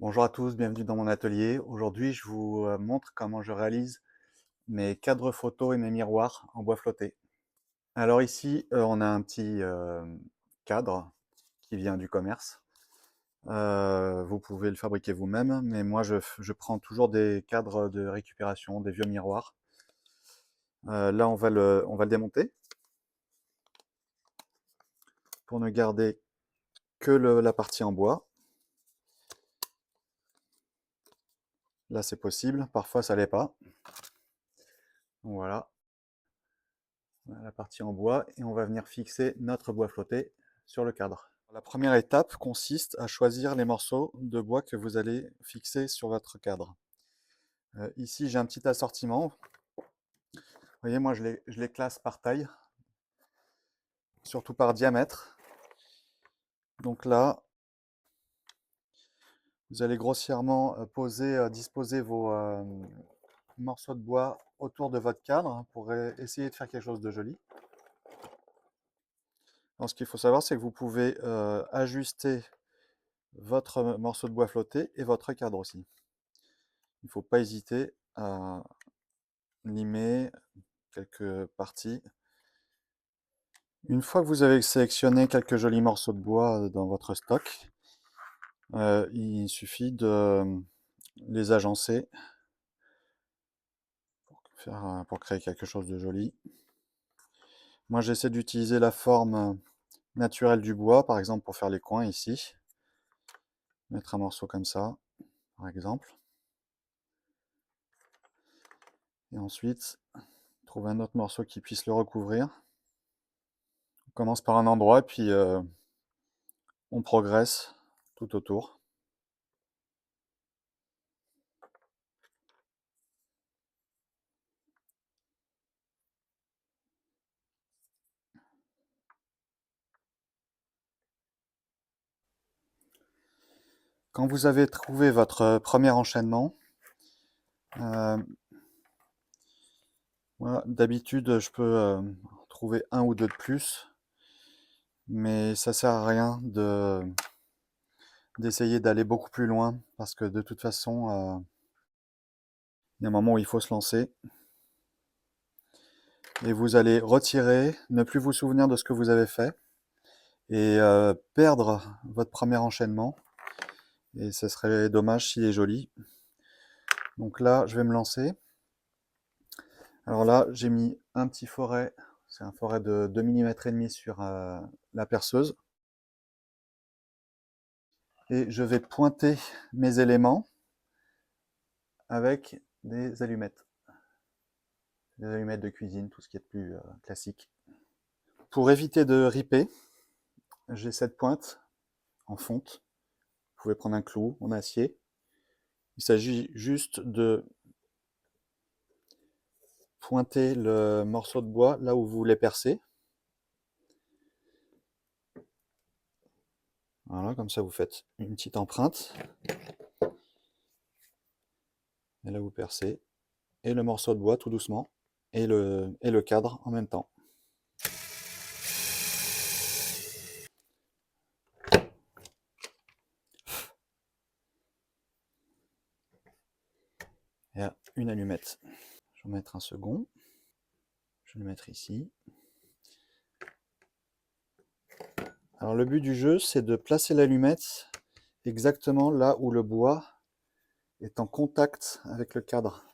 Bonjour à tous, bienvenue dans mon atelier. Aujourd'hui, je vous montre comment je réalise mes cadres photos et mes miroirs en bois flotté. Alors ici, on a un petit cadre qui vient du commerce. Vous pouvez le fabriquer vous-même, mais moi je prends toujours des cadres de récupération, des vieux miroirs. Là, on va le démonter pour ne garder que la partie en bois. Là, c'est possible, parfois ça l'est pas. Voilà. La partie en bois et on va venir fixer notre bois flotté sur le cadre. La première étape consiste à choisir les morceaux de bois que vous allez fixer sur votre cadre. Ici, j'ai un petit assortiment. Vous voyez, moi, je les classe par taille, surtout par diamètre. Donc là, vous allez grossièrement disposer vos morceaux de bois autour de votre cadre pour essayer de faire quelque chose de joli. Alors, ce qu'il faut savoir, c'est que vous pouvez ajuster votre morceau de bois flotté et votre cadre aussi. Il ne faut pas hésiter à limer quelques parties. Une fois que vous avez sélectionné quelques jolis morceaux de bois dans votre stock, il suffit de les agencer pour créer quelque chose de joli. Moi, j'essaie d'utiliser la forme naturelle du bois, par exemple pour faire les coins ici. Mettre un morceau comme ça, par exemple. Et ensuite, trouver un autre morceau qui puisse le recouvrir. On commence par un endroit, puis on progresse tout autour. Quand vous avez trouvé votre premier enchaînement, voilà, d'habitude je peux trouver un ou deux de plus, mais ça sert à rien d'essayer d'aller beaucoup plus loin, parce que de toute façon, il y a un moment où il faut se lancer. Et vous allez retirer, ne plus vous souvenir de ce que vous avez fait, et perdre votre premier enchaînement. Et ce serait dommage s'il est joli. Donc là, je vais me lancer. Alors là, j'ai mis un petit foret, c'est un foret de 2 mm et demi sur la perceuse. Et je vais pointer mes éléments avec des allumettes. Des allumettes de cuisine, tout ce qui est de plus classique. Pour éviter de riper, j'ai cette pointe en fonte. Vous pouvez prendre un clou en acier. Il s'agit juste de pointer le morceau de bois là où vous voulez percer. Voilà, comme ça vous faites une petite empreinte. Et là vous percez. Et le morceau de bois tout doucement. Et le cadre en même temps. Et là, une allumette. Je vais en mettre un second. Je vais le mettre ici. Alors le but du jeu, c'est de placer l'allumette exactement là où le bois est en contact avec le cadre.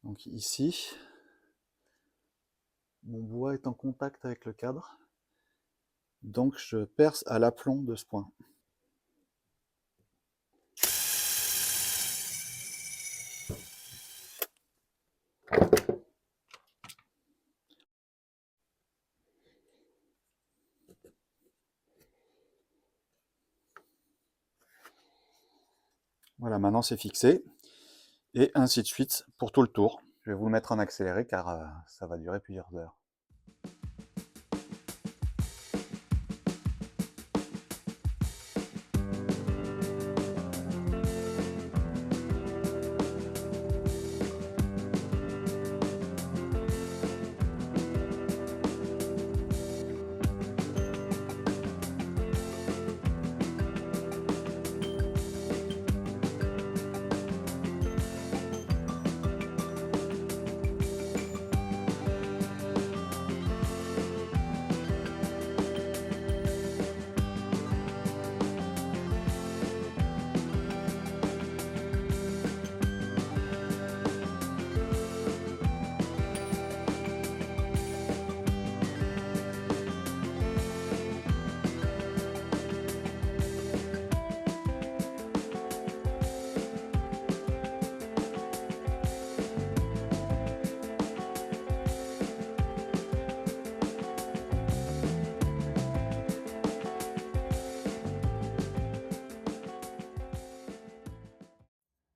Donc ici, mon bois est en contact avec le cadre. Donc je perce à l'aplomb de ce point. Voilà, maintenant c'est fixé. Et ainsi de suite pour tout le tour. Je vais vous le mettre en accéléré car ça va durer plusieurs heures.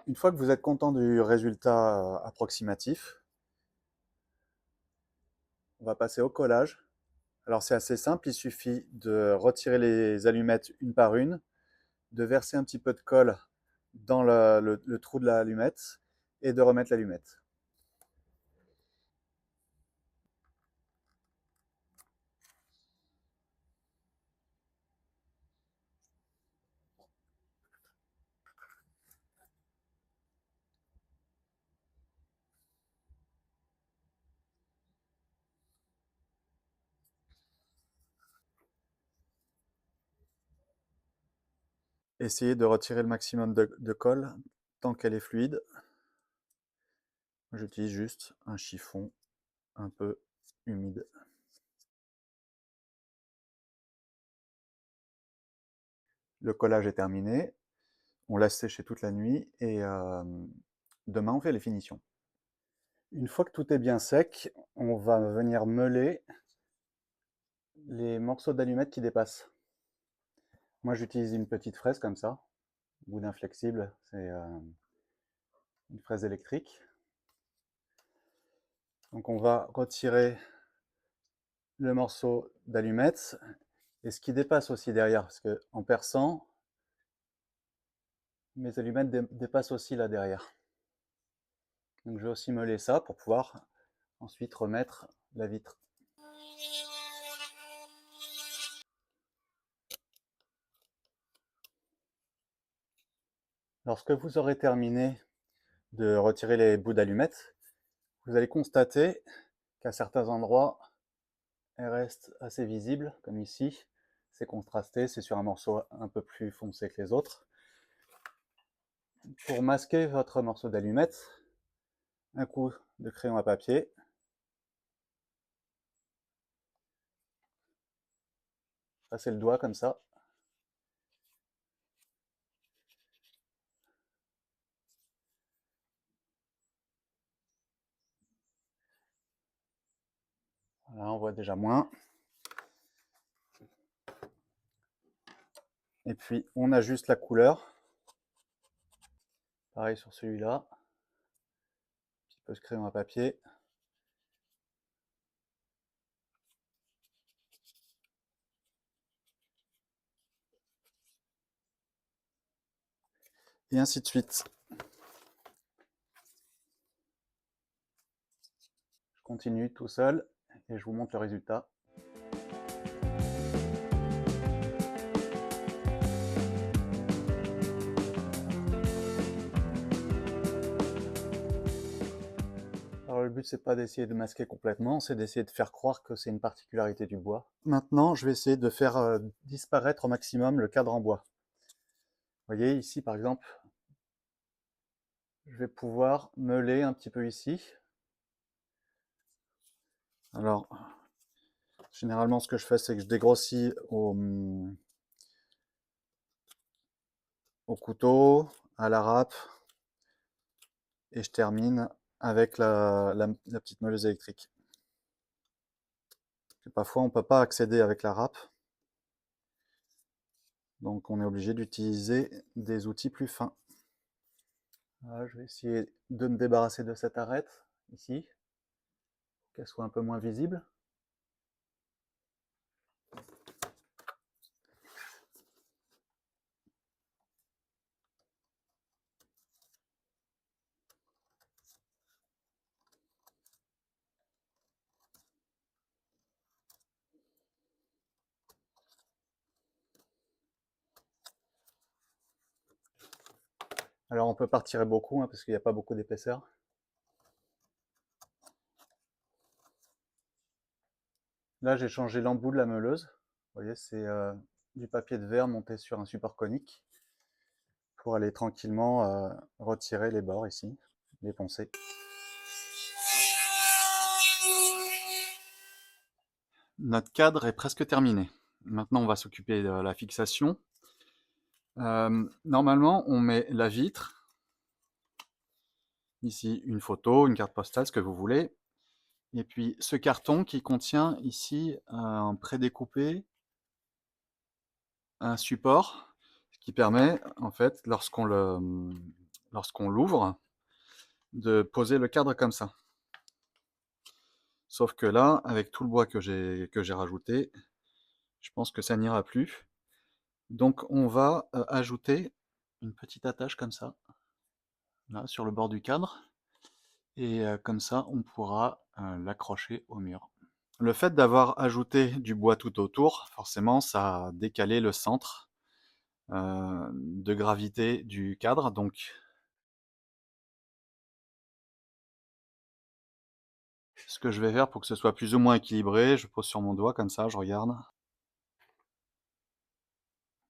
Une fois que vous êtes content du résultat approximatif, on va passer au collage. Alors c'est assez simple, il suffit de retirer les allumettes une par une, de verser un petit peu de colle dans le trou de l'allumette et de remettre l'allumette. Essayez de retirer le maximum de colle tant qu'elle est fluide. J'utilise juste un chiffon un peu humide. Le collage est terminé. On laisse sécher toute la nuit et demain on fait les finitions. Une fois que tout est bien sec, on va venir meuler les morceaux d'allumettes qui dépassent. Moi j'utilise une petite fraise comme ça, boudin flexible, c'est une fraise électrique. Donc on va retirer le morceau d'allumette et ce qui dépasse aussi derrière, parce qu'en perçant, mes allumettes dépassent aussi là derrière. Donc je vais aussi meuler ça pour pouvoir ensuite remettre la vitre. Lorsque vous aurez terminé de retirer les bouts d'allumettes, vous allez constater qu'à certains endroits, elles restent assez visibles, comme ici. C'est contrasté, c'est sur un morceau un peu plus foncé que les autres. Pour masquer votre morceau d'allumette, un coup de crayon à papier. Passez le doigt comme ça. Voilà, on voit déjà moins. Et puis on ajuste la couleur. Pareil sur celui-là. Un petit peu de crayon à papier. Et ainsi de suite. Je continue tout seul et je vous montre le résultat. Alors le but c'est pas d'essayer de masquer complètement, c'est d'essayer de faire croire que c'est une particularité du bois. Maintenant je vais essayer de faire disparaître au maximum le cadre en bois. Vous voyez ici par exemple, je vais pouvoir meuler un petit peu ici. Alors généralement ce que je fais c'est que je dégrossis au couteau, à la râpe, et je termine avec la petite meuleuse électrique. Et parfois on ne peut pas accéder avec la râpe, donc on est obligé d'utiliser des outils plus fins. Voilà, je vais essayer de me débarrasser de cette arête ici, qu'elle soit un peu moins visible. Alors on peut pas retirer beaucoup hein, parce qu'il n'y a pas beaucoup d'épaisseur. Là j'ai changé l'embout de la meuleuse. Vous voyez c'est du papier de verre monté sur un support conique pour aller tranquillement retirer les bords ici, les poncer. Notre cadre est presque terminé. Maintenant on va s'occuper de la fixation. Normalement on met la vitre, ici une photo, une carte postale, ce que vous voulez. Et puis ce carton qui contient ici un prédécoupé, un support, ce qui permet en fait lorsqu'on lorsqu'on l'ouvre, de poser le cadre comme ça. Sauf que là, avec tout le bois que j'ai rajouté, je pense que ça n'ira plus. Donc on va ajouter une petite attache comme ça, là, sur le bord du cadre, et comme ça on pourra l'accrocher au mur. Le fait d'avoir ajouté du bois tout autour, forcément ça a décalé le centre de gravité du cadre, donc ce que je vais faire pour que ce soit plus ou moins équilibré, je pose sur mon doigt comme ça, je regarde.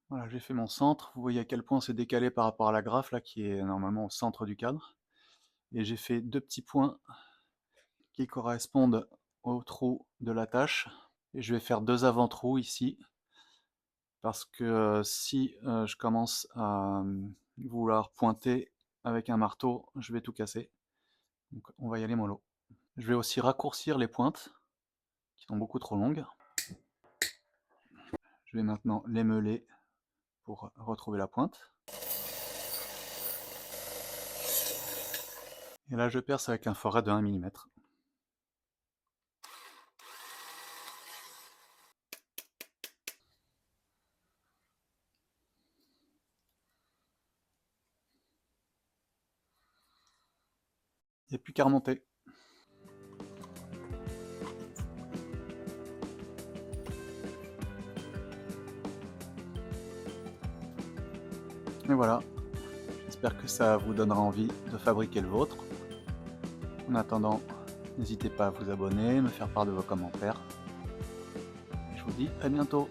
Voilà, j'ai fait mon centre, vous voyez à quel point c'est décalé par rapport à la graffe là qui est normalement au centre du cadre. Et j'ai fait deux petits points qui correspondent au trou de l'attache. Et je vais faire deux avant-trous ici, parce que si je commence à vouloir pointer avec un marteau, je vais tout casser. Donc on va y aller mollo. Je vais aussi raccourcir les pointes, qui sont beaucoup trop longues. Je vais maintenant les meuler pour retrouver la pointe. Et là je perce avec un forêt de 1 mm. Il n'y a plus qu'à remonter. Et voilà, j'espère que ça vous donnera envie de fabriquer le vôtre. En attendant, n'hésitez pas à vous abonner, me faire part de vos commentaires. Je vous dis à bientôt.